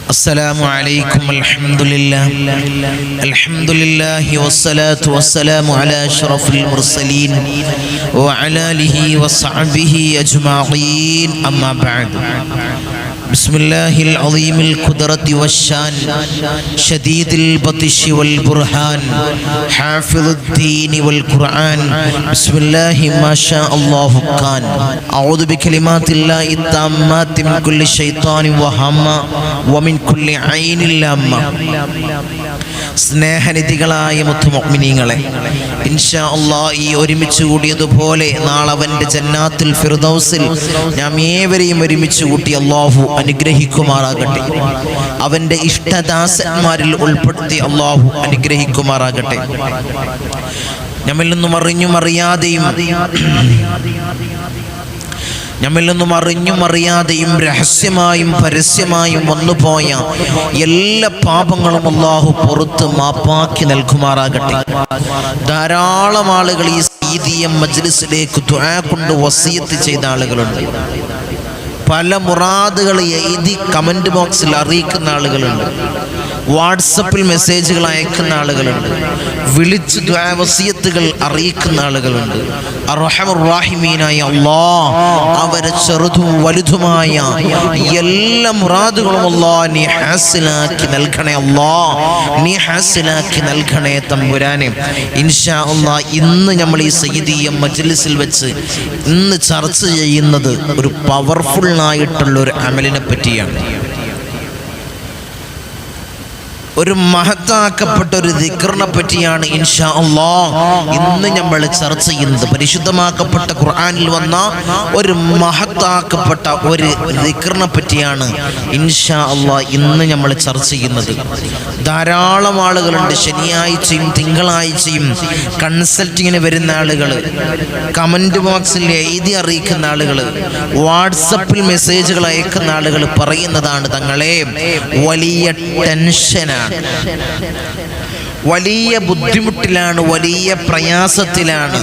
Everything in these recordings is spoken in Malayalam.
السلام عليكم الحمد لله والصلاة والسلام على أشرف المرسلين وعلى آله وصحبه أجمعين أما بعد بسم الله العظيم القدرة والشان شديد البطش والبرهان حافظ الدين والقرآن بسم الله ما شاء الله كان أعوذ بكلمات الله التامات من كل شيطان وهمة ومن كل عين لامة സ്നേഹനിധികളായ മുത്തുമുഅ്മിനീങ്ങളെ, ഇൻഷാ അല്ലാഹ് ഈ ഒരുമിച്ച് കൂടിയതുപോലെ നാളെ അവന്റെ ജന്നാത്തുൽ ഫിർദൗസിൽ നാം ഏവരെയും ഒരുമിച്ച് കൂട്ടി അല്ലാഹു അനുഗ്രഹിക്കുമാറാകട്ടെ. അവന്റെ ഇഷ്ടദാസന്മാരിൽ ഉൾപ്പെടുത്തി അല്ലാഹു അനുഗ്രഹിക്കുമാറാകട്ടെ. നമ്മിൽ നിന്നും അറിഞ്ഞും അറിയാതെയും രഹസ്യമായും പരസ്യമായും വന്നുപോയ എല്ലാ പാപങ്ങളും അല്ലാഹു പുറത്ത് മാപ്പാക്കി നൽകുമാറാകട്ടെ. ധാരാളം ആളുകൾ ഈ ഈദിയം മജ്ലിസിലേക്ക് ദുആ കൊണ്ട് വസിയത്ത് ചെയ്ത ആളുകളുണ്ട്. പല മുറാദുകൾ എഴുതി കമന്റ് ബോക്സിൽ അറിയിക്കുന്ന ആളുകളുണ്ട്. വാട്സപ്പിൽ മെസ്സേജുകൾ അയക്കുന്ന ആളുകളുണ്ട്. വിളിച്ച് ദുആ വസിയത്തുകൾ അറിയിക്കുന്ന ആളുകളുണ്ട്. അർഹമർ റഹീമീനായ അല്ലാഹ് അവരെ ചെറുതും വലുതുമായ എല്ലാ മുറാദുകളും അല്ലാഹ് നീ ഹാസിലാക്കി നൽകണേ. അല്ലാഹ് നീ ഹാസിലാക്കി നൽകണേ തമ്പുരാനെ. ഇൻഷാ അല്ലാഹ് ഇന്ന് നമ്മൾ ഈ സയ്യിദിയ മജ്ലിസിൽ വെച്ച് ഇന്ന് ചർച്ച ചെയ്യുന്നത് ഒരു പവർഫുൾ ആയിട്ടുള്ള ഒരു അമലിനെ പറ്റിയാണ്. ഒരു മഹത്താക്കപ്പെട്ട ഒരു ദിക്റിനെ പറ്റിയാണ് ഇൻഷാ അല്ലാഹ് ഇന്ന് നമ്മൾ ചർച്ച ചെയ്യുന്നത്. പരിശുദ്ധമാക്കപ്പെട്ട ഖുർആനിൽ വന്ന ഒരു മഹത്താക്കപ്പെട്ട ഒരു ദിക്റിനെ പറ്റിയാണ് ഇൻഷാ അല്ലാഹ് ഇന്ന് നമ്മൾ ചർച്ച ചെയ്യുന്നത്. ധാരാളം ആളുകളുണ്ട്, ശനിയാഴ്ചയും തിങ്കളാഴ്ചയും കൺസൾട്ടിങ്ങിന് വരുന്ന ആളുകൾ, കമന്റ് ബോക്സിൽ എഴുതി അറിയിക്കുന്ന ആളുകൾ, വാട്സപ്പിൽ മെസ്സേജുകൾ അയക്കുന്ന ആളുകൾ പറയുന്നതാണ്, തങ്ങളെ വലിയ ടെൻഷനാണ്, വലിയ ബുദ്ധിമുട്ടിലാണ്, വലിയ പ്രയാസത്തിലാണ്,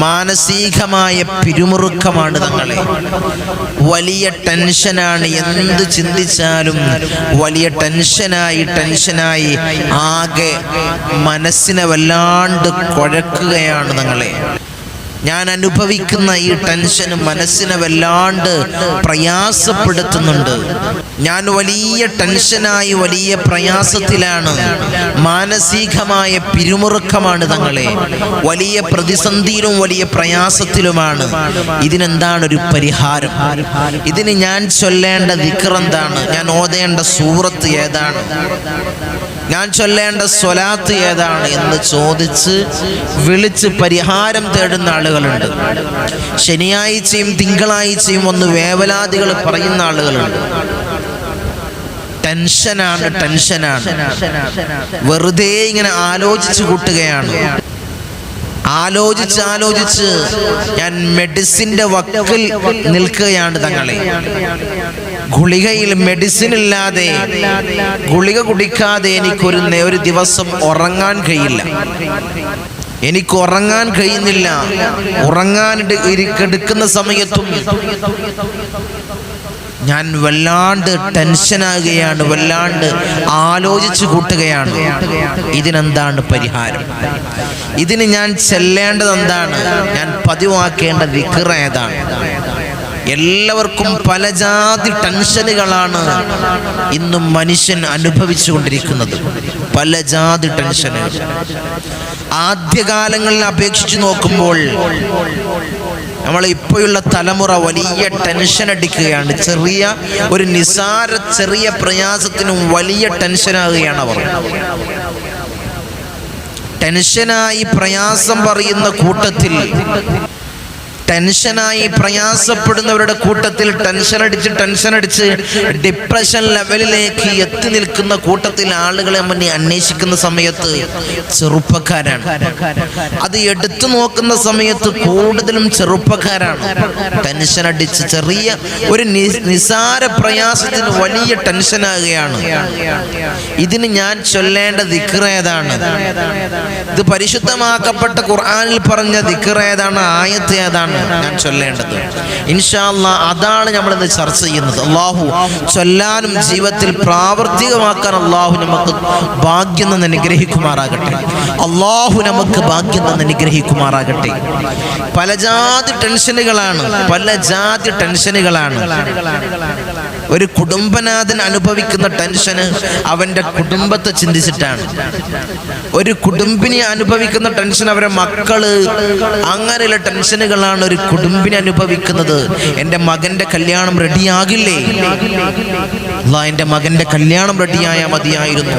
മാനസികമായ പിരിമുറുക്കമാണ് തങ്ങളെ, വലിയ ടെൻഷനാണ്, എന്ത് ചിന്തിച്ചാലും വലിയ ടെൻഷനായി ആകെ മനസ്സിനെ വല്ലാണ്ട് കുഴക്കുകയാണ് തങ്ങളെ. ഞാൻ അനുഭവിക്കുന്ന ഈ ടെൻഷന് മനസ്സിനെ വല്ലാണ്ട് പ്രയാസപ്പെടുത്തുന്നുണ്ട്. ഞാൻ വലിയ ടെൻഷനായി വലിയ പ്രയാസത്തിലാണ്, മാനസികമായ പിരിമുറുക്കമാണ് തങ്ങളെ, വലിയ പ്രതിസന്ധിയിലും വലിയ പ്രയാസത്തിലുമാണ്. ഇതിനെന്താണ് ഒരു പരിഹാരം? ഇതിന് ഞാൻ ചൊല്ലേണ്ട ദിക്ർ എന്താണ്? ഞാൻ ഓതേണ്ട സൂറത്ത് ഏതാണ്? ഞാൻ ചൊല്ലേണ്ട സ്വലാത്ത് ഏതാണ് എന്ന് ചോദിച്ച് വിളിച്ച് പരിഹാരം തേടുന്ന ആളുകളുണ്ട്. ശനിയാഴ്ചയും തിങ്കളാഴ്ചയും ഒന്ന് വേവലാദികൾ പറയുന്ന ആളുകളുണ്ട്. ടെൻഷനാണ്, വെറുതെ ഇങ്ങനെ ആലോചിച്ച് കൂട്ടുകയാണ്. ആലോചിച്ച് ഞാൻ മെഡിസിന്റെ വക്കിൽ നിൽക്കുകയാണ് തങ്ങളെ. ഗുളികയിൽ മെഡിസിൻ ഇല്ലാതെ, ഗുളിക കുടിക്കാതെ ഒരു ദിവസം ഉറങ്ങാൻ കഴിയില്ല. എനിക്ക് ഉറങ്ങാൻ കഴിയുന്നില്ല. ഉറങ്ങാൻ എടുക്കുന്ന സമയത്തും ഞാൻ വല്ലാണ്ട് ടെൻഷനാകുകയാണ്, വല്ലാണ്ട് ആലോചിച്ച് കൂട്ടുകയാണ്. ഇതിനെന്താണ് പരിഹാരം? ഇതിന് ഞാൻ ചെല്ലേണ്ടത് എന്താണ്? ഞാൻ പതിവാക്കേണ്ട ദിക്ർ ഏതാണ്? എല്ലാവർക്കും പല ജാതി ടെൻഷനുകളാണ് ഇന്നും മനുഷ്യൻ അനുഭവിച്ചു കൊണ്ടിരിക്കുന്നത്. പല ജാതി ടെൻഷനുകൾ. ആദ്യകാലങ്ങളിൽ അപേക്ഷിച്ച് നോക്കുമ്പോൾ നമ്മൾ ഇപ്പോഴുള്ള തലമുറ വലിയ ടെൻഷൻ അടിക്കുകയാണ്. ചെറിയ പ്രയാസത്തിനും വലിയ ടെൻഷനാകുകയാണ് അവർ. ടെൻഷനായി പ്രയാസം പറയുന്ന കൂട്ടത്തിൽ ടെൻഷനായി പ്രയാസപ്പെടുന്നവരുടെ കൂട്ടത്തിൽ ടെൻഷൻ അടിച്ച് ഡിപ്രഷൻ ലെവലിലേക്ക് എത്തി നിൽക്കുന്ന കൂട്ടത്തിൽ ആളുകളെ മുന്നേ അന്വേഷിക്കുന്ന സമയത്ത് ചെറുപ്പക്കാരാണ്. അത് എടുത്തു നോക്കുന്ന സമയത്ത് കൂടുതലും ചെറുപ്പക്കാരാണ്. ടെൻഷൻ അടിച്ച് ചെറിയ ഒരു നിസാര പ്രയാസത്തിന് വലിയ ടെൻഷനാകുകയാണ്. ഇതിന് ഞാൻ ചൊല്ലേണ്ട ദിക്ർ ഏതാണ്? ഇത് പരിശുദ്ധമാക്കപ്പെട്ട ഖുർആനിൽ പറഞ്ഞ ദിക്ർ ഏതാണ്? ആയത്ത് ഏതാണ് ഞാൻ ചൊല്ലേണ്ടത്? ഇൻഷാ അല്ലാഹ് അതാണ് നമ്മൾ ഇന്ന് ചർച്ച ചെയ്യുന്നത്. അല്ലാഹു ചൊല്ലാനും ജീവിതത്തിൽ പ്രാവർത്തികമാക്കാൻ അല്ലാഹു നമുക്ക് ഭാഗ്യം തന്ന് അനുഗ്രഹിക്കുമാറാകട്ടെ. അല്ലാഹു നമുക്ക് ഭാഗ്യം തന്ന് അനുഗ്രഹിക്കുമാറാകട്ടെ. പല ജാതി ടെൻഷനുകളാണ്. ഒരു കുടുംബനാഥൻ അനുഭവിക്കുന്ന ടെൻഷന് അവന്റെ കുടുംബത്തെ ചിന്തിച്ചിട്ടാണ്. ഒരു കുടുംബിനി അനുഭവിക്കുന്ന ടെൻഷൻ അവരെ മക്കള്, അങ്ങനെയുള്ള ടെൻഷനുകളാണ് ഒരു കുടുംബിനി അനുഭവിക്കുന്നത്. എൻ്റെ മകന്റെ കല്യാണം റെഡിയാകില്ലേ? എൻ്റെ മകന്റെ കല്യാണം റെഡിയായാൽ മതിയായിരുന്നു.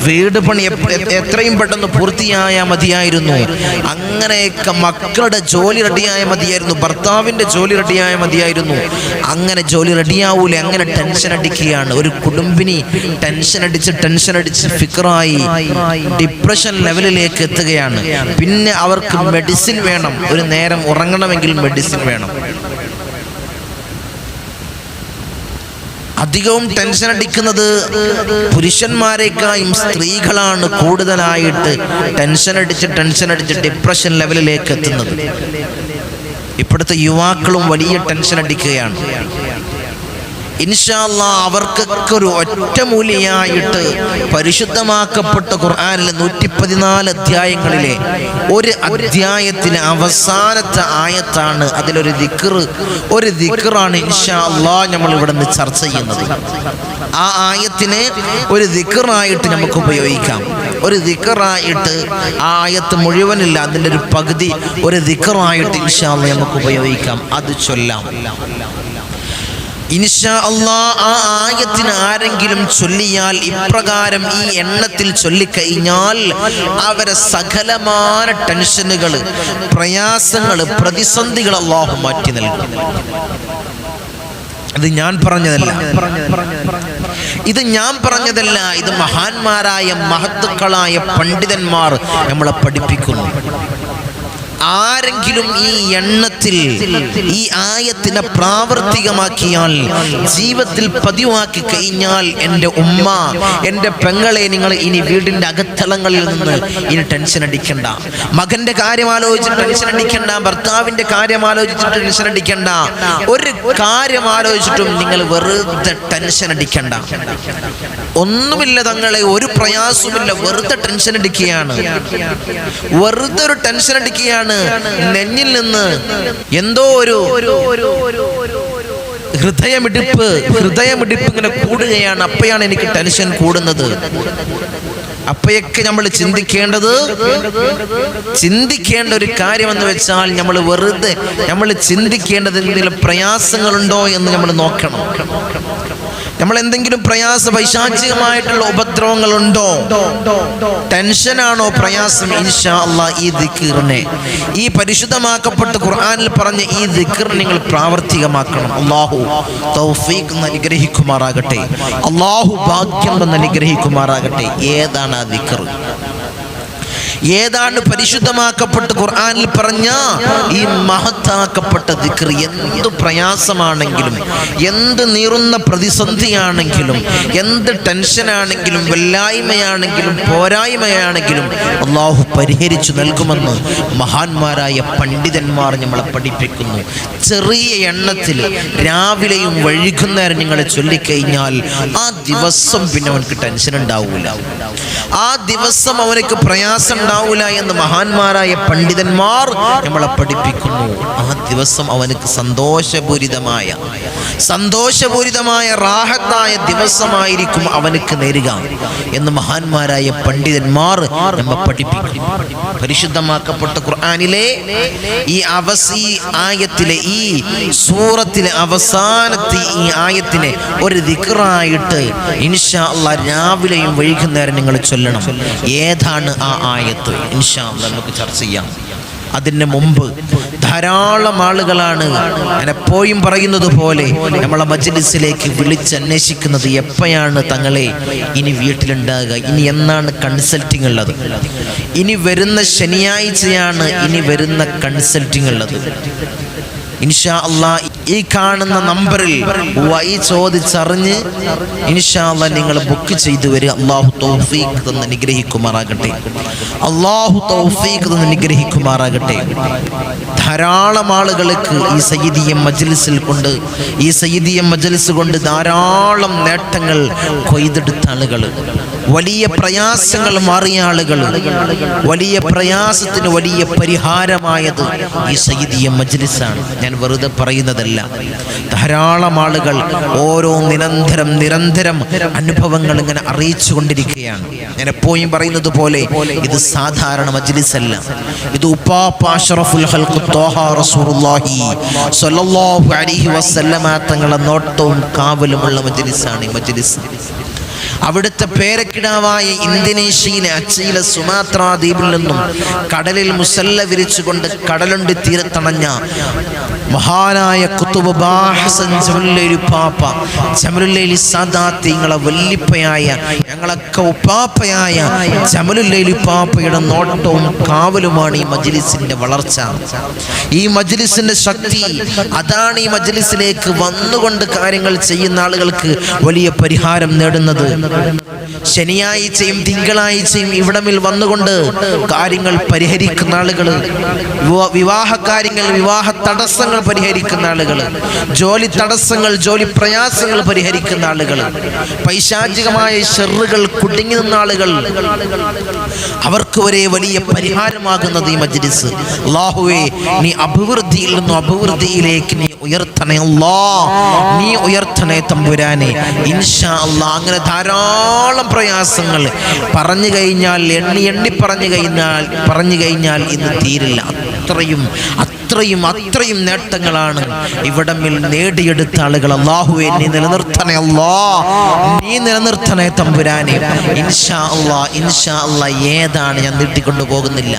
വീട് പണി എത്രയും പെട്ടെന്ന് പൂർത്തിയായാൽ മതിയായിരുന്നു. അങ്ങനെയൊക്കെ മക്കളുടെ ജോലി റെഡിയായാൽ മതിയായിരുന്നു. ഭർത്താവിന്റെ ജോലി റെഡിയായാൽ മതിയായിരുന്നു. അങ്ങനെ ജോലി റെഡിയാവൂലേ? അങ്ങനെ ടെൻഷൻ അടിക്കുകയാണ് ഒരു കുടുംബിനി. ടെൻഷൻ അടിച്ച് ഫിക്റായി ഡിപ്രഷൻ ലെവലിലേക്ക് എത്തുകയാണ്. പിന്നെ അവർക്ക് മെഡിസിൻ വേണം. ഒരു നേരം ഉറങ്ങണമെങ്കിൽ മെഡിസിൻ വേണം. അധികവും ടെൻഷൻ അടിക്കുന്നത് പുരുഷന്മാരെക്കായും സ്ത്രീകളാണ് കൂടുതലായിട്ട് ടെൻഷൻ അടിച്ച് ഡിപ്രഷൻ ലെവലിലേക്ക് എത്തുന്നത്. ഇപ്പോഴത്തെ യുവാക്കളും വലിയ ടെൻഷൻ അടിക്കുകയാണ്. ഇൻഷാ അല്ലാഹ് അവർക്കൊക്കെ ഒരു ഒറ്റമൂലിയായിട്ട് പരിശുദ്ധമാക്കപ്പെട്ട ഖുർആനിലെ 114 അധ്യായങ്ങളിലെ ഒരു അധ്യായത്തിന് അവസാനത്തെ ആയത്താണ്. അതിലൊരു ദിക്റാണ് ഇൻഷാ അല്ലാഹ് നമ്മൾ ഇവിടെ നിന്ന് ചർച്ച ചെയ്യുന്നത്. ആ ആയത്തിനെ ഒരു ദിക്റായിട്ട് നമുക്ക് ഉപയോഗിക്കാം. ഒരു ദിക്റായിട്ട് ആ ആയത്ത് മുഴുവനില്ല, അതിൻ്റെ ഒരു പകുതി ഒരു ദിക്റായിട്ട് ഇൻഷാ അല്ലാഹ് നമുക്ക് ഉപയോഗിക്കാം. അത് ചൊല്ലാം ഇൻഷാ അല്ലാഹ്. ആ ആയത്തിന് ആരെങ്കിലും ചൊല്ലിയാൽ, ഇപ്രകാരം ഈ എണ്ണത്തിൽ ചൊല്ലിക്കഴിഞ്ഞാൽ അവരെ സകലമായ ടെൻഷനുകൾ, പ്രയാസങ്ങൾ, പ്രതിസന്ധികൾ അല്ലാഹു മാറ്റി നൽകും. ഇത് ഞാൻ പറഞ്ഞതല്ല, ഇത് മഹാന്മാരായ മഹത്തുക്കളായ പണ്ഡിതന്മാർ നമ്മളെ പഠിപ്പിക്കുന്നു. ആരെങ്കിലും ഈ എണ്ണത്തിൽ ഈ ആയത്തിനെ പ്രാവർത്തികമാക്കിയാൽ, ജീവിതത്തിൽ പതിവാക്കി കഴിഞ്ഞാൽ, എൻ്റെ ഉമ്മ, എൻ്റെ പെങ്ങളെ, നിങ്ങൾ ഇനി വീടിൻ്റെ അകത്തളങ്ങളിൽ നിന്ന് ഇനി ടെൻഷൻ അടിക്കണ്ട. മകന്റെ കാര്യം ആലോചിച്ചിട്ട് ടെൻഷൻ അടിക്കണ്ട. ഭർത്താവിൻ്റെ കാര്യം ആലോചിച്ചിട്ട് ടെൻഷൻ അടിക്കണ്ട. ഒരു കാര്യം ആലോചിച്ചിട്ടും നിങ്ങൾ വെറുതെ ടെൻഷൻ അടിക്കണ്ട. ഒന്നുമില്ല തങ്ങളെ, ഒരു പ്രയാസവുമില്ല, വെറുതെ ടെൻഷൻ അടിക്കുകയാണ്. വെറുതെ ഒരു ടെൻഷൻ അടിക്കുകയാണ്. നെഞ്ഞിൽ നിന്ന് എന്തോ ഒരു ഹൃദയമിടിപ്പ് ഇങ്ങനെ കൂടുകയാണ്. അപ്പോഴാണ് എനിക്ക് ടെൻഷൻ കൂടുന്നത്. അപ്പോഴൊക്കെ നമ്മൾ ചിന്തിക്കേണ്ട ഒരു കാര്യമെന്ന് വെച്ചാൽ, നമ്മൾ ചിന്തിക്കേണ്ടത് എന്തെങ്കിലും പ്രയാസങ്ങളുണ്ടോ എന്ന് നമ്മൾ നോക്കണം. നമ്മൾ എന്തെങ്കിലും പൈശാചികമായിട്ടുള്ള ഉപദ്രവങ്ങളുണ്ടോ? ടെൻഷനാണോ പ്രയാസം? ഇൻഷാ അല്ലാഹ് ഈ ദിക്റിനെ, ഈ പരിശുദ്ധമാക്കപ്പെട്ട ഖുർആനിൽ പറഞ്ഞ ഈ ദിക്ർ നിങ്ങൾ പ്രാവർത്തികമാക്കണം. അല്ലാഹു തൗഫീഖ് അനുഗ്രഹിക്കുമാറാകട്ടെ. അല്ലാഹു ഭാഗ്യം അനുഗ്രഹിക്കുമാറാകട്ടെ. ഏതാണ് ആ ദിക്ർ? ഏതാണ് പരിശുദ്ധമാക്കപ്പെട്ട ഖുർആനിൽ പറഞ്ഞ ഈ മഹത്താക്കപ്പെട്ട ദിക്ർ? എന്ത് പ്രയാസമാണെങ്കിലും, എന്ത് നീറുന്ന പ്രതിസന്ധിയാണെങ്കിലും, എന്ത് ടെൻഷനാണെങ്കിലും, വല്ലായ്മയാണെങ്കിലും, പോരായ്മയാണെങ്കിലും അല്ലാഹു പരിഹരിച്ചു നൽകുമെന്ന് മഹാന്മാരായ പണ്ഡിതന്മാർ നമ്മളെ പഠിപ്പിക്കുന്നു. ചെറിയ എണ്ണത്തിൽ രാവിലെയും വൈകുന്നേരം നിങ്ങൾ ചൊല്ലിക്കഴിഞ്ഞാൽ ആ ദിവസം പിന്നെ അവനക്ക് ടെൻഷൻ ഉണ്ടാവൂല, ആ ദിവസം അവനക്ക് പ്രയാസം ഉണ്ടാവൂല എന്ന് മഹാന്മാരായ പണ്ഡിതന്മാർ നമ്മളെ പഠിപ്പിക്കുന്നു. ആ ദിവസം അവനക്ക് സന്തോഷപൂരിതമായ റാഹത്തായ ദിവസമായിരിക്കും അവനക്ക് നേരുക എന്ന് മഹാന്മാരായ പണ്ഡിതന്മാർ നമ്മെ പഠിപ്പിക്കും. പരിശുദ്ധമാക്കപ്പെട്ട ഖുർആനിലെ ഈ ആയത്തിലെ, ഈ സൂറത്തിലെ അവസാനത്തെ ഈ ആയത്തിനെ ഒരു ദിക്റായിട്ട് ഇൻഷാ അല്ലാഹ് രാവിലെയും വൈകുന്നേരം നിങ്ങൾ ചൊല്ലണം. ഏതാണ് ആ ആയത്ത്? ഇൻഷാ അല്ലാഹ് നമുക്ക് ചർച്ച ചെയ്യാം. അതിന് മുമ്പ് ധാരാളം ആളുകളാണ് ഞാൻ എപ്പോഴും പറയുന്നത് പോലെ നമ്മളെ മജ്‌ലിസിലേക്ക് വിളിച്ചന്വേഷിക്കുന്നത് എപ്പോഴാണ് തങ്ങളെ ഇനി വീട്ടിലുണ്ടാകുക, ഇനി എന്നാണ് കൺസൾട്ടിങ് ഉള്ളത്, ഇനി വരുന്ന ശനിയാഴ്ചയാണ് ഇനി വരുന്ന കൺസൾട്ടിങ് ഉള്ളത്. ഇൻഷാ അല്ലാഹ് ഈ കാണുന്ന നമ്പറിൽ വഴി ചോദിച്ചറിഞ്ഞ് ഇൻഷാ അല്ലാഹ് നിങ്ങൾ ബുക്ക് ചെയ്തു വരിക. അല്ലാഹു തൗഫീഖ് തന്ന് അനുഗ്രഹിക്കുമാറാകട്ടെ. അല്ലാഹു തൗഫീഖ് തന്ന് അനുഗ്രഹിക്കുമാറാകട്ടെ. ധാരാളം ആളുകൾക്ക് ഈ സയ്യിദിയ മജ്‌ലിസിൽ കൊണ്ട് ഈ സയ്യിദിയ മജ്‌ലിസ് കൊണ്ട് ധാരാളം നേട്ടങ്ങൾ കൊയ്തെടുത്ത ആളുകൾ, വലിയ പ്രയാസങ്ങൾ മാറിയ ആളുകൾ, വലിയ പ്രയാസത്തിന് വലിയ പരിഹാരമായത് ഈ സയ്യിദിയ മജ്‌ലിസാണ്. ഞാൻ വെറുതെ പറയുന്നതല്ല. ധാരാളം ആളുകൾ ഓരോ നിരന്തരം അനുഭവങ്ങൾ ഇങ്ങനെ അറിയിച്ചു കൊണ്ടിരിക്കുകയാണ്. ഞാൻ എപ്പോഴും പറയുന്നത് പോലെ ഇത് സാധാരണ മജ്‌ലിസല്ല. ഇത് ഉപ്പാപ്പ അഷ്റഫുൽ ഖൽഖ് ത്വാഹ റസൂലുള്ളാഹി സ്വല്ലല്ലാഹു അലൈഹി വസല്ലമ തങ്ങളുടെ നോട്ടവും കാവലുമുള്ള മജ്‌ലിസാണ് ഈ മജ്‌ലിസ്. അവിടുത്തെ പേരക്കിടാവായ ഇന്തോനേഷ്യയിലെ അച്ചയിലെ സുമാത്ര ദ്വീപിൽ നിന്നും കടലിൽ മുസല്ല വിരിച്ചുകൊണ്ട് കടലുണ്ടി തീരത്തണഞ്ഞ മഹാനായ ഖുത്ബ് ബാഹസൻ ജമലുല്ലൈലി പാപ്പ ജമലുല്ലൈലി സാദാത്ത് ഞങ്ങളെ വല്ലിപ്പയായ ഞങ്ങളൊക്കെ ഉപ്പാപ്പയായ ജമലുല്ലൈലി പാപ്പയുടെ നോട്ടവും കാവലുമാണ് ഈ മജ്‌ലിസിന്റെ വളർച്ച, ഈ മജ്‌ലിസിന്റെ ശക്തി. അതാണ് ഈ മജ്‌ലിസിലേക്ക് വന്നുകൊണ്ട് കാര്യങ്ങൾ ചെയ്യുന്ന ആളുകൾക്ക് വലിയ പരിഹാരം നേടുന്നത്. ശനിയാഴ്ചയും തിങ്കളാഴ്ചയും ഇവിടമിൽ വന്നുകൊണ്ട് കാര്യങ്ങൾ പരിഹരിക്കുന്ന ആളുകൾ, വിവാഹ കാര്യങ്ങൾ, വിവാഹ തടസ്സങ്ങൾ പരിഹരിക്കുന്ന ആളുകൾ, ജോലി തടസ്സങ്ങൾ, ജോലി പ്രയാസങ്ങൾ പരിഹരിക്കുന്ന ആളുകൾ, പൈശാചികമായ ഷർറുകൾ കുടുങ്ങി നിന്ന ആളുകൾ, അവർക്ക് വരെ വലിയ പരിഹാരമാകുന്നത് ഈ മജ്‌ലിസ്. അല്ലാഹുവേ, നീ അഭിവൃദ്ധിയിൽ നിന്നും അഭിവൃദ്ധിയിലേക്ക് നീ ഉയർത്തണേ അല്ലാഹ്, നീ ഉയർത്തണേ തമ്പുരാനെ. ഇൻഷാ അല്ലാഹ് അങ്ങനെ ധാരാളം പ്രയാസങ്ങൾ പറഞ്ഞു കഴിഞ്ഞാൽ എണ്ണി പറഞ്ഞു കഴിഞ്ഞാൽ ഇന്ന് തീരില്ല. അത്രയും നേട്ടങ്ങളാണ് ഇവിടമിൽ നേടിയെടുത്ത ആളുകൾ. അല്ലാഹുവേ, നീ നിലനിർത്തണേ അല്ലാഹ്, നീ നിലനിർത്തണേ തമ്പുരാനെ. ഇൻഷാ അല്ലാഹ് ഏതാണ്, ഞാൻ നീട്ടിക്കൊണ്ടു പോകുന്നില്ല,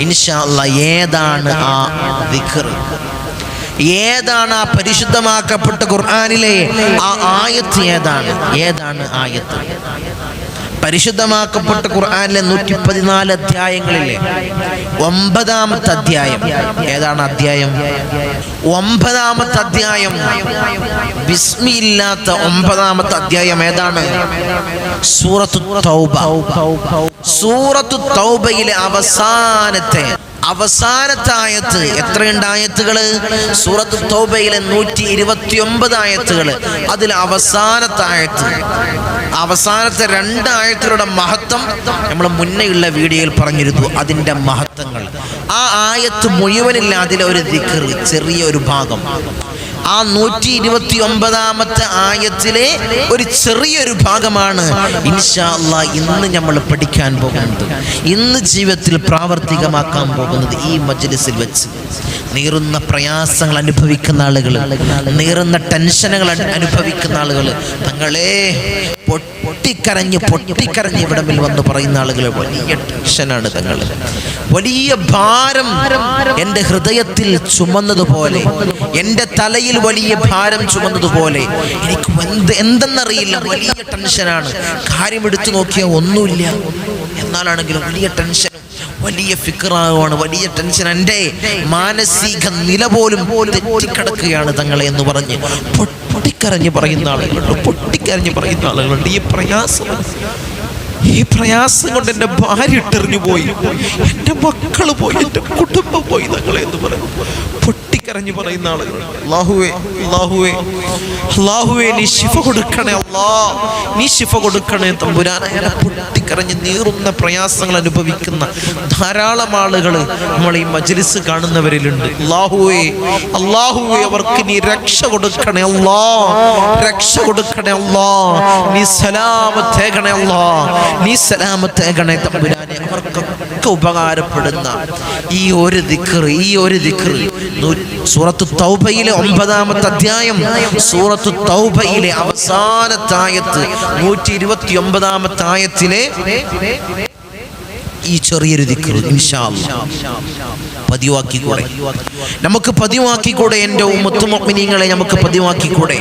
ഇൻഷാ അല്ലാഹ് ഏതാണ് ആ ദിക്ർ, ഏതാണ് ആ പരിശുദ്ധമാക്കപ്പെട്ട ഖുർആനിലെ ആ ആയത്ത്, ഏതാണ് ആയത്ത്? പരിശുദ്ധമാക്കപ്പെട്ട ഖുർആനിലെ 114 അധ്യായങ്ങളിലെ 9ാമത്തെ അധ്യായം ഏതാണ്? അധ്യായം 9ാമത്തെ അധ്യായം, ബിസ്മില്ലാത്ത 9ാമത്തെ അധ്യായം ഏതാണ്? സൂറത്തു തൗബ. സൂറത്തു തൗബയിലെ അവസാനത്തെ ആയത്ത്. എത്രയുണ്ട് ആയത്തുകള്? സൂറത്തു തൗബയിലെ 129 ആയത്തുകൾ. അതിൽ അവസാനത്തെ ആയത്ത്, അവസാനത്തെ 2 ആയത്തുകളുടെ മഹത്വം നമ്മൾ മുന്നേയുള്ള വീഡിയോയിൽ പറഞ്ഞിരുന്നു. അതിൻ്റെ മഹത്വങ്ങൾ ആ ആയത്ത് മുഴുവനില്ല, അതിലെ ഒരു ദിക്ർ, ചെറിയൊരു ഭാഗം. ആ 129ാമത്തെ ആയത്തിലെ ഒരു ചെറിയൊരു ഭാഗമാണ് ഇൻഷാ അല്ലാഹ് ഇന്ന് നമ്മൾ പഠിക്കാൻ പോകുന്നത്, ഇന്ന് ജീവിതത്തിൽ പ്രാവർത്തികമാക്കാൻ പോകുന്നത്. ഈ മജ്‌ലിസിൽ വെച്ച് നീറുന്ന പ്രയാസങ്ങൾ അനുഭവിക്കുന്ന ആളുകൾ, നീറുന്ന ടെൻഷനുകൾ അനുഭവിക്കുന്ന ആളുകൾ, തങ്ങളെ പൊട്ടിക്കരഞ്ഞ് ഇവിടമിൽ വന്ന് പറയുന്ന ആളുകൾ, വലിയ ടെൻഷനാണ് തങ്ങൾ, വലിയ ഭാരം എൻ്റെ ഹൃദയത്തിൽ ചുമന്നതുപോലെ, എൻ്റെ തലയിൽ വലിയ ഭാരം ചുമന്നതുപോലെ, എനിക്ക് എന്തെന്നറിയില്ല, വലിയ ടെൻഷനാണ്. കാര്യം എടുത്തു നോക്കിയാൽ ഒന്നുമില്ല, എന്നാലാണെങ്കിലും വലിയ ടെൻഷൻ, വലിയ ഫിക്റാണ്, വലിയ ടെൻഷൻ, എൻ്റെ മാനസിക നില പോലും തെറ്റിക്കിടക്കുകയാണ് തങ്ങളെ എന്ന് പറഞ്ഞ് പൊട്ടിക്കരഞ്ഞ് പറയുന്ന ആളുകളുണ്ട്. ഈ പ്രയാസം കൊണ്ട് എൻ്റെ ഭാര്യ ഇട്ടെറിഞ്ഞു പോയി, എൻ്റെ മക്കള് പോയി, എൻ്റെ കുടുംബം പോയി തങ്ങളെ എന്ന് പറഞ്ഞു പൊട്ടിക്കരഞ്ഞു പറയുന്ന ആളുകൾ. അല്ലാഹുവേ നീ ശിഫ കൊടുക്കണേ അല്ലാഹ്, നീ ശിഫ കൊടുക്കണേ തമ്പുരാനെ. പൊട്ടിക്കരഞ്ഞ് നീറുന്ന പ്രയാസങ്ങൾ അനുഭവിക്കുന്ന ധാരാളം ആളുകൾ നമ്മൾ ഈ മജ്‌ലിസ് കാണുന്നവരിലുണ്ട്. അല്ലാഹുവേ അവർക്ക് നീ രക്ഷ കൊടുക്കണേ അല്ലാഹ്, രക്ഷ കൊടുക്കണേ അല്ലാഹ്, നീ സലാമത്തേകണേ അല്ലാഹ്, നീ സലാമത്തേകണേ തമ്പുരാനെ. അവർക്കൊക്കെ ഉപകാരപ്പെടുന്ന ഈ ഒരു ദിക്ർ സൂറത്തു തൗബയിലെ 9ാമത്തെ അധ്യായം, സൂറത്തു തൗബയിലെ അവസാനത്തെ ആയത്ത് 129ാമത്തെ ആയത്തിലെ ഈ ചെറിയൊരു ദിക്ർ ഇൻഷാ അല്ലാഹ് പതിവാക്കിക്കൂടെ? നമുക്ക് പതിവാക്കിക്കൂടെ? എൻ്റെ മുത്തുമുഅ്മിനീങ്ങളെ നമുക്ക് പതിവാക്കിക്കൂടെ?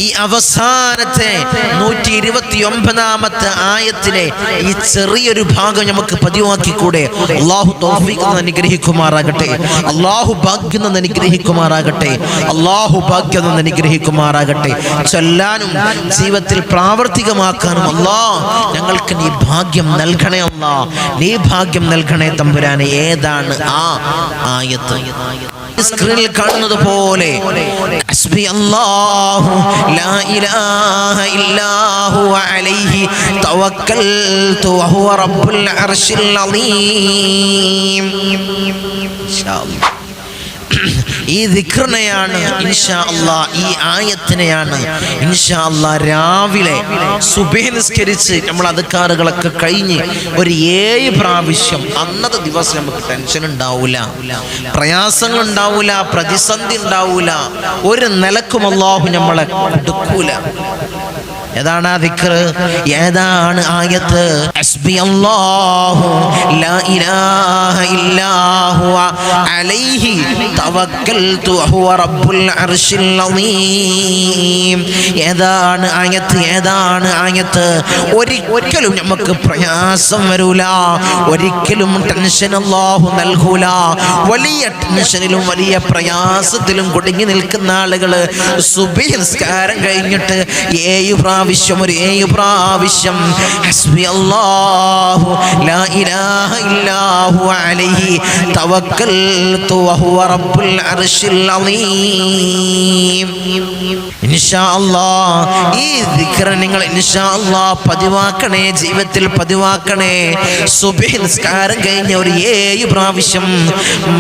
ഈ അവസാനത്തെ 129ാമത്തെ ആയത്തിലെ ഈ ചെറിയൊരു ഭാഗം നമുക്ക് പതിവാക്കിക്കൂടെ? അല്ലാഹു തൗഫീഖ് അനുഗ്രഹിക്കുമാറാകട്ടെ. അല്ലാഹു ഭാഗ്യം അനുഗ്രഹിക്കുമാറാകട്ടെ. അല്ലാഹു ഭാഗ്യം അനുഗ്രഹിക്കുമാറാകട്ടെ. ചൊല്ലാനും ജീവിതത്തിൽ പ്രാവർത്തികമാക്കാനും അല്ലാഹ് ഞങ്ങൾക്ക് നീ ഭാഗ്യം നൽകണേ. അല്ലാഹ് നീ ഭാഗ്യം നൽകണേ തമ്പുരാനെ. ഏതാണ് ആ ആയത്ത്? സ്ക്രീനിൽ കാണുന്നത് പോലെ ഹസ്ബി അല്ലാഹു ലാ ഇലാഹ ഇല്ലാ ഹുവ അലൈഹി തവക്കൽതു വഹുവ റബ്ബുൽ അർശിൽ അളീം. ഇൻഷാ അല്ലാഹ് ഈ ദിക്റിനെയാണ് ഇൻഷാ അല്ലാഹ്, ഈ ആയത്തിനെയാണ് ഇൻഷാ അല്ലാഹ് രാവിലെ സുബ്ഹി നിസ്കരിച്ച് നമ്മൾ അദ്കാറുകളൊക്കെ കഴിഞ്ഞ് ഒരു 7 പ്രാവശ്യം അന്നത്തെ ദിവസം നമുക്ക് ടെൻഷൻ ഉണ്ടാവൂല, പ്രയാസങ്ങൾ ഉണ്ടാവൂല, പ്രതിസന്ധി ഉണ്ടാവൂല. ഒരു നിലക്കും അല്ലാഹു നമ്മളെ കൊടുക്കൂല. ഏതാണ് ആ ദിക്ർ? ഏതാണ് ആയത്ത്? ഹസ്ബി അല്ലാഹു ലാ ഇലാഹ ഇല്ലാ ഹുവ അലൈഹി തവക്കൽതു വഹുവ റബ്ബുൽ അർശിൽ അളീം. ഏതാണ് ആയത്ത്? ഏതാണ് ആയത്ത്? ഒരിക്കലും നമുക്ക് പ്രയാസം വരൂല, ഒരിക്കലും ടെൻഷൻ അല്ലാഹു നൽകൂല. വലിയ ടെൻഷനിലും വലിയ പ്രയാസത്തിലും കുടുങ്ങി നിൽക്കുന്ന ആളുകൾ സുബ്ഹി നിസ്കാരം കഴിഞ്ഞിട്ട് 7 പ്രാവശ്യം ഹസ്ബി അല്ലാഹു ലാ ഇലാഹ ഇല്ലാ ഹുവ അലൈഹി തവക്കൽതു വഹുവ റബ്ബുൽ അർശിൽ അളീം. ഇൻഷാ അല്ലാഹ് ഈ ദിക്ർ നിങ്ങൾ ഇൻഷാ അല്ലാഹ് പതിവാക്കണേ, ജീവിതത്തിൽ പതിവാക്കണേ. സുബ്ഹി നിസ്കാരം കഴിഞ്ഞ് ഒരു 7 പ്രാവശ്യം,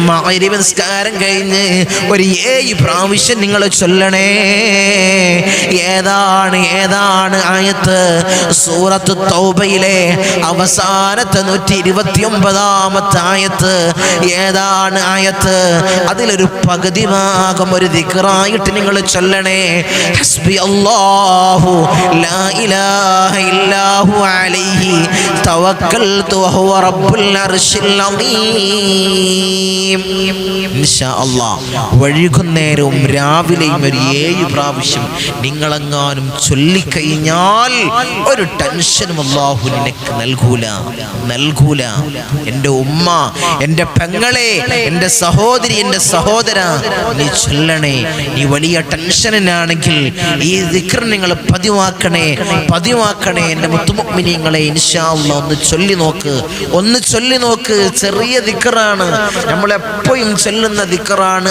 മഗ്രിബ് നിസ്കാരം കഴിഞ്ഞ് ഒരു 7 പ്രാവശ്യം നിങ്ങൾ ചൊല്ലണേ. ഏതാണ് ആയത്ത്? സൂറത്ത് തൗബയിലെ അവസാനത്തെ 129ാമത്തെ ആയത്ത്. ഏതാണ് ആയത്ത്? അതിലൊരു പകുതി ഭാഗം ഒരു ദിക്റായിട്ട് നിങ്ങൾ ചൊല്ലണേ. ഹസ്ബി അല്ലാഹു ലാ ഇലാഹ ഇല്ലാ ഹുവ അലൈഹി തവക്കൽതു വഹുവ റബ്ബുൽ അർശിൽ അളീം. ഇൻഷാ അല്ലാഹ് വൈകുന്നേരവും രാവിലെയും ഒരു 7 പ്രാവശ്യം നിങ്ങളെങ്ങാനും ചൊല്ലിക്കഴിഞ്ഞാൽ ഒരു ടെൻഷനും അല്ലാഹു നിനക്ക് നൽകൂല. എൻ്റെ ഉമ്മ, എൻ്റെ പെങ്ങളെ, എൻ്റെ സഹോദരി, എൻ്റെ സഹോദര, നീ ചൊല്ലണേ. നീ വലിയ ടെൻഷനാണെങ്കിൽ ഈ ദിക്ർ നിങ്ങൾ പതിവാക്കണേ. എൻ്റെ മുത്തുമുഅ്മിനീങ്ങളെ ഇൻഷാ അല്ലാഹ് ഒന്ന് ചൊല്ലി നോക്ക്. ചെറിയ ദിക്റാണ്, നമ്മൾ എപ്പോഴും ചൊല്ലുന്ന ദിക്റാണ്.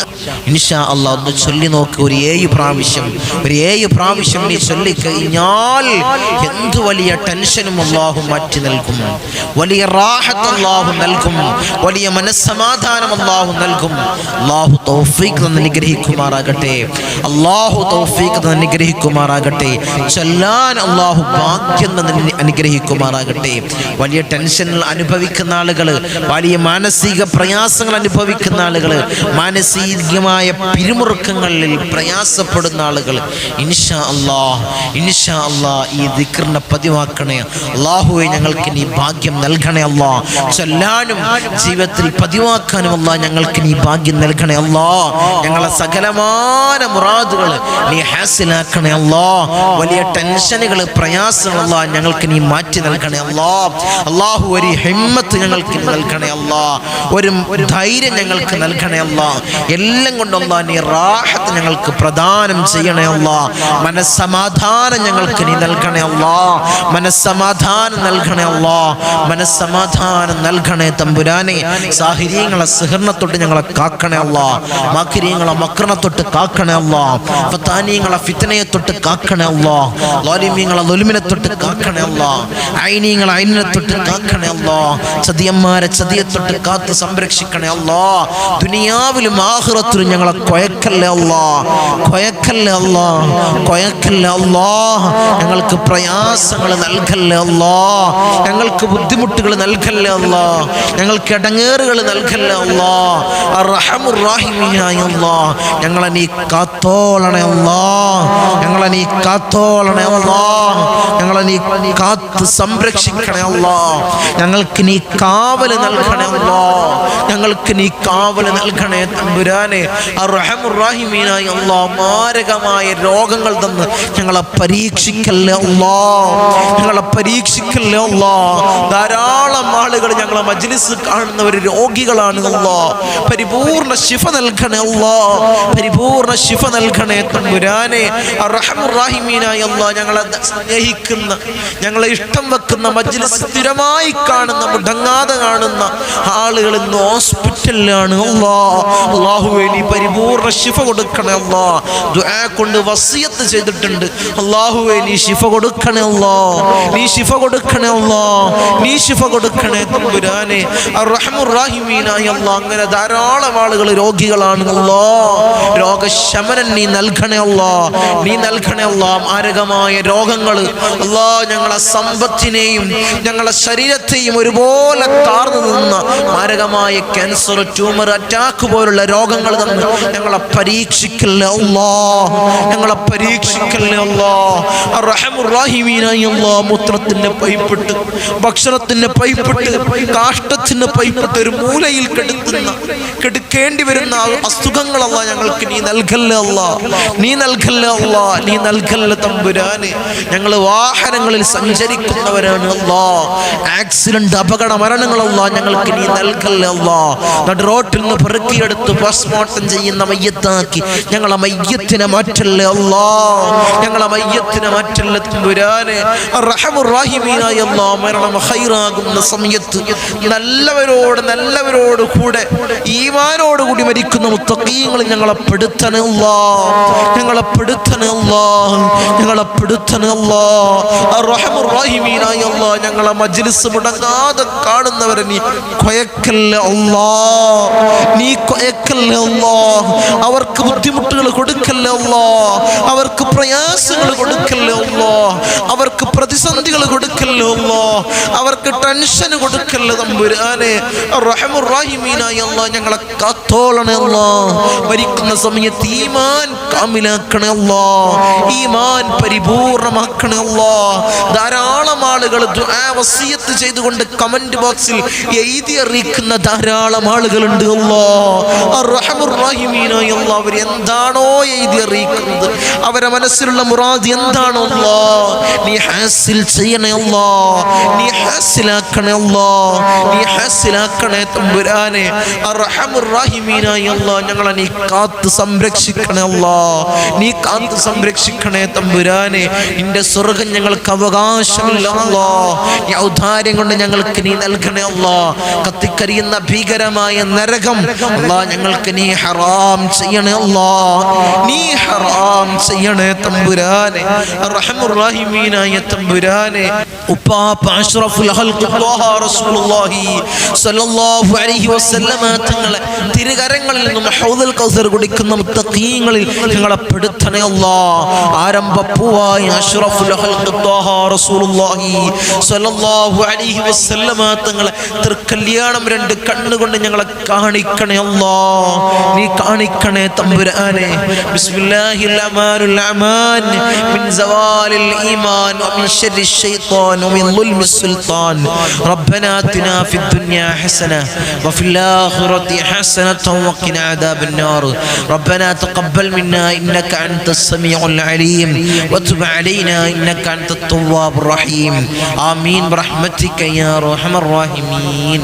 ഇൻഷാ അല്ലാഹ് ഒന്ന് ചൊല്ലി നോക്ക്. ഒരു 7 പ്രാവശ്യം നീ ചൊല്ലിക്കഴിഞ്ഞാൽ എന്ത് വലിയ ടെൻഷനും അല്ലാഹു മാറ്റി നൽകും, വലിയ റാഹത്ത് അല്ലാഹു നൽകും, വലിയ മനസ്സമാധാനം അല്ലാഹു നൽകും. അല്ലാഹു തൗഫീഖ് അനുഗ്രഹിക്കുമാറാകട്ടെ. ചൊല്ലാൻ അല്ലാഹു ഭാഗ്യം അനുഗ്രഹിക്കുമാറാകട്ടെ. വലിയ ടെൻഷനുകൾ അനുഭവിക്കുന്ന ആളുകൾ, വലിയ മാനസിക പ്രയാസങ്ങൾ അനുഭവിക്കുന്ന ആളുകൾ, മാനസികമായ പിരിമുറുക്കങ്ങളിൽ പ്രയാസപ്പെടുന്ന ആളുകൾ ഇൻഷാ അല്ലാഹ് ഈ ദിക്റിനെ പതിവാക്കണേ. അല്ലാഹുവേ ഞങ്ങൾക്ക് നീ ഭാഗ്യം നൽകണേ. അല്ലാഹ് ചൊല്ലാനും ജീവിതത്തിൽ പതിവാക്കാനും അല്ലാഹ് ഞങ്ങൾക്ക് നീ ഭാഗ്യം നൽകണേ. അല്ലാഹ് ഞങ്ങളെ സകലമായ മുറാദുകൾ നീ ഹാസിലാക്കണേ. അല്ലാഹ് വലിയ ടെൻഷനുകൾ, പ്രയാസങ്ങൾ അല്ലാഹ് ഞങ്ങൾക്ക് നീ മാറ്റി നൽകണേ. അല്ലാഹു ഒരു ഹിമ്മത്ത് ഞങ്ങൾക്ക് നൽകണേ. അല്ലാഹ് ഒരു ധൈര്യം ഞങ്ങൾക്ക് നൽകണേ. അല്ലാഹ് എല്ലാം കൊണ്ടും അല്ലാഹ് നീ റാഹത്ത് ഞങ്ങൾക്ക് പ്രദാനം ചെയ്യണേ. അല്ലാഹ് മനസ്സമാധാനം ഞങ്ങൾക്ക് നീ നൽകണേ. അല്ലാഹ് മനസ്സമാധാനം നൽകണേ തമ്പുരാനെ. സാഹിര്യങ്ങളെ സിഹ്റിനെ തൊട്ട് ഞങ്ങളെ കാക്കണേ. അല്ലാഹ് മാക്കിര്യങ്ങളെ മക്രണെ തൊട്ട് കാക്കണേ. അല്ലാഹ് ഫതാനിയങ്ങളെ ഫിത്നയെ തൊട്ട് കാക്കണേ. അല്ലാഹ് ളാലിമീങ്ങളെ ളുൽമിനെ തൊട്ട് കാക്കണേ. അല്ലാഹ് ഐനീങ്ങളെ ഐനിനെ തൊട്ട് കാക്കണേ. അല്ലാഹ് ചതിയന്മാരെ ചതിയെ തൊട്ട് കാത്ത് സംരക്ഷിക്കണേ. അല്ലാഹ് ദുനിയാവിലും ആഖിറത്തിലും ഞങ്ങളെ കൊയക്കല്ലേ. അല്ലാഹ് ഞങ്ങൾക്ക് പ്രയാസങ്ങൾ നൽകല്ലേ അല്ലാ, ഞങ്ങൾക്ക് ബുദ്ധിമുട്ടുകൾ നൽകല്ലേ അല്ലാ, ഞങ്ങൾക്ക് ഇടങ്ങേറുകൾ നൽകല്ലേ അല്ലാ. അർഹമുർ റഹീമായ അല്ലാ, ഞങ്ങളെ നീ കാത്തോളണേ അല്ലാ, ഞങ്ങളെ നീ കാത്തോളണേ അല്ലാ, ഞങ്ങളെ നീ കാത്ത് സംരക്ഷിക്കണേ അല്ലാ, ഞങ്ങൾക്ക് നീ കാവൽ നൽകണേ അല്ലാ, ഞങ്ങൾക്ക് നീ കാവൽ നൽകണേ തമ്പുരാനെ. അർഹമുർ റഹീമായ അല്ലാ, മാരകമായ രോഗങ്ങൾ തന്ന് ഞങ്ങളെ പരീക്ഷിക്കല്ലേ അല്ലാ, ഞങ്ങളെ പരീക്ഷിക്കല്ലേ അല്ലാ. ധാരാളം ആളുകൾ ഞങ്ങളെ മജ്ലിസ് കാണുന്നവർ രോഗികളാണ് അല്ലാ, പരിപൂർണ ശിഫ നൽകണേ അല്ലാ, പരിപൂർണ ശിഫ നൽകണേ തമ്പുരാനെ. അർഹമുർ റഹീമായ അല്ലാ, ഞങ്ങളെ സ്നേഹിക്കുന്ന, ഞങ്ങളെ ഇഷ്ടം വെക്കുന്ന മജ്ലിസ് സ്ഥിരമായി കാണുന്ന, മുടങ്ങാതെ കാണുന്ന ആളുകൾ ഇന്ന് ഹോസ്പിറ്റലിലാണ് അല്ലാ. അല്ലാഹുവേ നീ പരിപൂർണ ശിഫ കൊടുക്കണേ അല്ലാ. ദുആ കൊണ്ട് വസിയത്ത് ചെയ്തിട്ടുണ്ട്. അല്ലാഹുവേ നീ ശിഫ കൊടുക്കണേ അല്ലാ, നീ ശിഫ കൊടുക്കണേ അല്ലാ, നീ ശിഫ കൊടുക്കണേ തമ്പുരാനെ. അർഹമുർ റഹീമായ അല്ലാ, അങ്ങനെ ധാരാളം ആളുകൾ രോഗികളാണ് അല്ലാ, രോഗശമനം നീ നൽകണേ അല്ലാ, നീ നൽകണേ അല്ലാ. മാരകമായ രോഗങ്ങൾ അല്ലാ, ഞങ്ങളെ സമ്പത്തിനെയും ഞങ്ങളെ ശരീരത്തെയും ഒരുപോലെ കാർന്നു നിന്ന മാരകമായ ക്യാൻസർ, ട്യൂമർ, അറ്റാക്ക് പോലുള്ള രോഗങ്ങൾ തന്ന് ഞങ്ങളെ പരീക്ഷിക്കല്ലേ അല്ലാ, ഞങ്ങളെ പരീക്ഷിക്കല്ലേ അല്ലാ. അർഹമുർ റഹീമായ അല്ലാ, മൂത്രത്തിന്റെ പൈപ്പിട്ട്, ഭക്ഷണത്തിന്റെ പൈപ്പിട്ട്, കാഷ്ടത്തിന്റെ പൈപ്പിട്ട് ഒരു മൂലയിൽ കെടുക്കേണ്ടി വരുന്ന അസുഖങ്ങളല്ല ഞങ്ങൾക്ക് നീ നൽകല്ലേ അല്ലാ, നീ നൽകല്ലേ അല്ലാ, നീ നൽകല്ലേ തമ്പുരാനെ. ഞങ്ങൾ വാഹനങ്ങളിൽ സഞ്ചരിക്കുന്നവരാണ് അല്ലാ, ആക്സിഡന്റ്, അപകട മരണങ്ങളല്ല ഞങ്ങൾക്ക് നീ നൽകല്ലേ അല്ലാ. നടു റോട്ടിൽ നിന്ന് പെറുക്കിയെടുത്ത് പോസ്റ്റ്മോർട്ടം ചെയ്യുന്ന മയ്യത്താക്കി ഞങ്ങളെ മയ്യത്തിനെ മാറ്റല്ലേ അല്ലാ, ഞങ്ങളെ മയ്യത്തിനെ മാറ്റല്ലേ തമ്പുരാനെ. അർഹമുർ റഹീമായ അല്ലാ, മരണം ഖൈറാകുന്ന സമയത്ത് നല്ലവരോട് കൂടെ ഈമാനോട് കൂടി മരിക്കുന്ന മുത്തഖീങ്ങൾ ഞങ്ങളെ പെടുത്തണേ അല്ലാ, ഞങ്ങളെ പെടുത്തണേ അല്ലാ, ഞങ്ങളെ പെടുത്തണേ അല്ലാ. അർഹമുർ റഹീമായ അല്ലാ, ഞങ്ങളെ മജ്ലിസ് മുടങ്ങാതെ കാണുന്നവരെ നീ കൊയക്കല്ലേ അല്ലാ, നീ കൊയക്കല്ലേ അല്ലാ. അവർക്ക് ബുദ്ധിമുട്ടുകൾ കൊടുക്കല്ലേ അല്ലാ, അവർക്ക് പ്രയാസങ്ങൾ കൊടുക്കല്ലേ അല്ലാ, അവർക്ക് പ്രതിസന്ധികൾ കൊടുക്കല്ലേ അല്ലാ, അവർക്ക് ടെൻഷൻ കൊടുക്കല്ലേ തമ്പുരാനെ. റഹ്മുർ റഹീമായ അല്ലാ, ഞങ്ങളെ കാത്തോളണേ അല്ലാ. മരിക്കുന്ന സമയത്ത് ഈമാൻ കാമിലാക്കണേ അല്ലാ, ഈമാൻ പരിപൂർണമാക്കണേ അല്ലാ. ധാരാളം ആളുകൾ ദുആ വസിയത്ത് ചെയ്തുകൊണ്ട് കമന്റ് ബോക്സിൽ എഴുതി അറിയിക്കുന്ന ധാരാളം ആളുകളുണ്ട് അല്ലാ. അർഹമുർ റഹീമായ അല്ലാ, അവർ എന്താണോ എഴുതി അറിയിക്കുന്നത്, അവരുടെ മനസ്സിലുള്ള മുറാദ് എന്താണോ അല്ലാ, നീ ഹാസിൽ ചെയ്യണേ അല്ലാ, നീ ഹാസിലാക്കണേ അല്ലാ, നീ ഹാസിലാക്കണേ തമ്പുരാനെ. അർഹമുർ റഹീമായ അല്ലാ, ഞങ്ങളെ നീ കാത്ത് സംരക്ഷിക്കണേ അല്ലാ, നീ കാത്ത് സംരക്ഷിക്കണേ തമ്പുരാനെ. നിന്റെ സ്വർഗ്ഗം ഞങ്ങൾക്ക് അവകാശമില്ല അല്ലാ, ഈ ഔദാര്യം കൊണ്ട് ഞങ്ങൾക്ക് നീ നൽകണേ അല്ലാ. കത്തിക്കരിയുന്ന ഭീകരമായ നരകം അല്ലാ ഞങ്ങൾക്ക് നീ ഹറാം ചെയ്യണേ അല്ലാ, നീ ഹറാം ചെയ്യണേ തമ്പുരാനെ. റഹ്മുർ റഹീമായ തമ്പുരാനെ. ഉപ്പാപ്പ അഷ്റഫുൽ ഖൽഖ് ത്വാഹ റസൂലുള്ളാഹി സ്വല്ലല്ലാഹു അലൈഹി വസല്ലമ തങ്ങളെ തിരുകരങ്ങളിൽ നിന്നും ഹൗദുൽ കൗസർ കുടിക്കുന്ന മുത്തഖീങ്ങളിൽ ഞങ്ങളെ പെടുത്തണേ അല്ലാ. ആരംഭപ്പൂവായ അഷ്റഫുൽ ഖൽഖ് ത്വാഹ റസൂലുള്ളാഹി സ്വല്ലല്ലാഹു അലൈഹി വസല്ലമ തങ്ങളെ തൃക്കല്യാണം രണ്ട് കണ്ണുകൊണ്ട് ഞങ്ങളെ കാണിക്കണേ അല്ലാ, നീ കാണിക്കണേ തമ്പുരാനെ. ബിസ്മില്ലാഹിൽ റഹ്മാനിർ റഹീം. മിൻ സവാലിൽ ഈമാൻ വമിൻ ശർരി ശൈത്താൻ ومن ظلم السلطان ربنا آتنا في الدنيا حسنة وفي الآخرة حسنة وقنا عذاب النار ربنا تقبل منا إنك أنت السميع العليم وتب علينا إنك أنت التواب الرحيم آمين برحمتك يا أرحم الراحمين.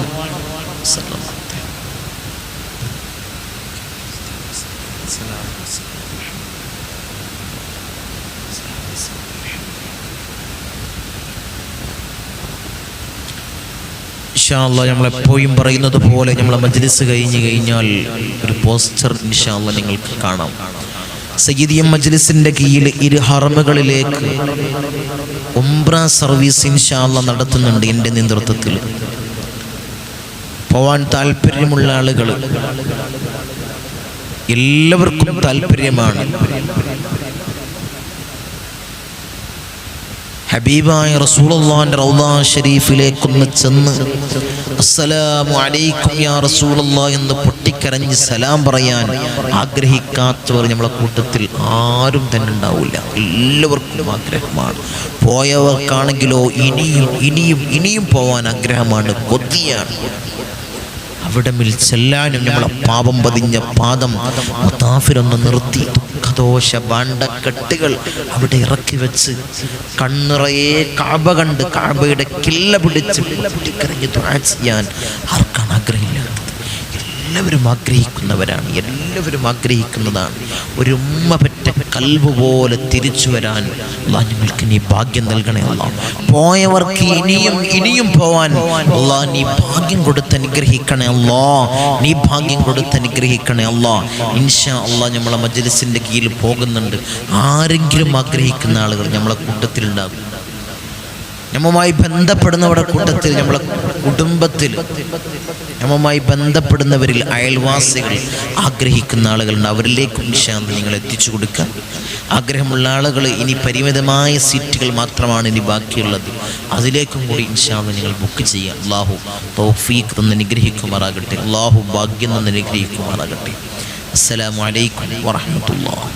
ഇൻഷാ അല്ലാഹ് നമ്മളെപ്പോഴും പറയുന്നത് പോലെ നമ്മളെ മജ്ലിസ് കഴിഞ്ഞാൽ ഒരു പോസ്റ്റർ ഇൻഷാ അല്ലാഹ് നിങ്ങൾക്ക് കാണാം. സയ്യിദിയ മജ്ലിസിന്റെ കീഴിൽ ഇരു ഹറമുകളിലേക്ക് ഉംറ സർവീസ് ഇൻഷാ അല്ലാഹ് നടത്തുന്നുണ്ട്. എൻ്റെ നേതൃത്വത്തിൽ പോവാൻ താല്പര്യമുള്ള ആളുകൾ എല്ലാവർക്കും താല്പര്യമാണ്. ഹബീബായ റസൂലുള്ളാഹിന്റെ റൗള ഷരീഫിലേക്കൊന്ന് ചെന്ന് അസ്സലാമു അലൈക്കും യാ റസൂലുള്ളാഹി എന്ന് പൊട്ടിക്കരഞ്ഞ് സലാം പറയാൻ ആഗ്രഹിക്കാത്തവർ നമ്മളെ കൂട്ടത്തിൽ ആരും തന്നെ ഉണ്ടാവില്ല. എല്ലാവർക്കും ആഗ്രഹമാണ്. പോയവർക്കാണെങ്കിലോ ഇനിയും പോവാൻ ആഗ്രഹമാണ്, കൊതിയാണ്. അവിടമിൽ ചെല്ലാനും നമ്മളെ പാപം പതിഞ്ഞ പാദം മുതാഫിലൊന്ന് നിർത്തി ദുഃഖദോഷ ഭാണ്ഡക്കെട്ടുകൾ അവിടെ ഇറക്കി വെച്ച് കണ്ണിറയെ കഅബ കണ്ട് കഅബയുടെ കില്ല പിടിച്ച് പൊട്ടിക്കരഞ്ഞ് ദുആ ചെയ്യാൻ ആർക്കാണ് ആഗ്രഹമില്ലാത്തത്? എല്ലാവരും ആഗ്രഹിക്കുന്നവരാണ്, എല്ലാവരും ആഗ്രഹിക്കുന്നതാണ്. ഒരു ഉമ്മ പെറ്റ കൽബ് പോലെ തിരിച്ചു വരാൻ അല്ലാഹ് ഞങ്ങൾക്ക് നീ ഭാഗ്യം നൽകണേ അല്ലാഹ്. പോയവർക്ക് ഇനിയും പോവാൻ അല്ലാഹ് നീ ഭാഗ്യം കൊടുത്ത് അനുഗ്രഹിക്കണേ അല്ലാഹ്. നീ ഭാഗ്യം കൊടുത്ത് അനുഗ്രഹിക്കണേ അല്ലാഹ്. ഇൻഷാ അല്ലാഹ് നമ്മളെ മജ്ലിസിന്റെ കീഴിൽ പോകുന്നുണ്ട്. ആരെങ്കിലും ആഗ്രഹിക്കുന്ന ആളുകൾ നമ്മളെ കൂട്ടത്തിലുണ്ടാകും. നമ്മുമായി ബന്ധപ്പെടുന്നവരുടെ കൂട്ടത്തിൽ, നമ്മളെ കുടുംബത്തിൽ നമ്മുമായി ബന്ധപ്പെടുന്നവരിൽ അയൽവാസികൾ ആഗ്രഹിക്കുന്ന ആളുകളുണ്ട്. അവരിലേക്കും ഇൻഷാ അല്ലാഹ് നിങ്ങൾ എത്തിച്ചു കൊടുക്കുക. ആഗ്രഹമുള്ള ആളുകൾ, ഇനി പരിമിതമായ സീറ്റുകൾ മാത്രമാണ് ഇനി ബാക്കിയുള്ളത്, അതിലേക്കും കൂടി ഇൻഷാ അല്ലാഹ് നിങ്ങൾ ബുക്ക് ചെയ്യുക. അല്ലാഹു തൗഫീഖ് തന്ന് അനുഗ്രഹിക്കുമാറാകട്ടെ. അല്ലാഹു ഭാഗ്യം തന്ന് അനുഗ്രഹിക്കുമാറാകട്ടെ. അസ്സലാമു അലൈക്കും വറഹ്മത്തുള്ളാഹി.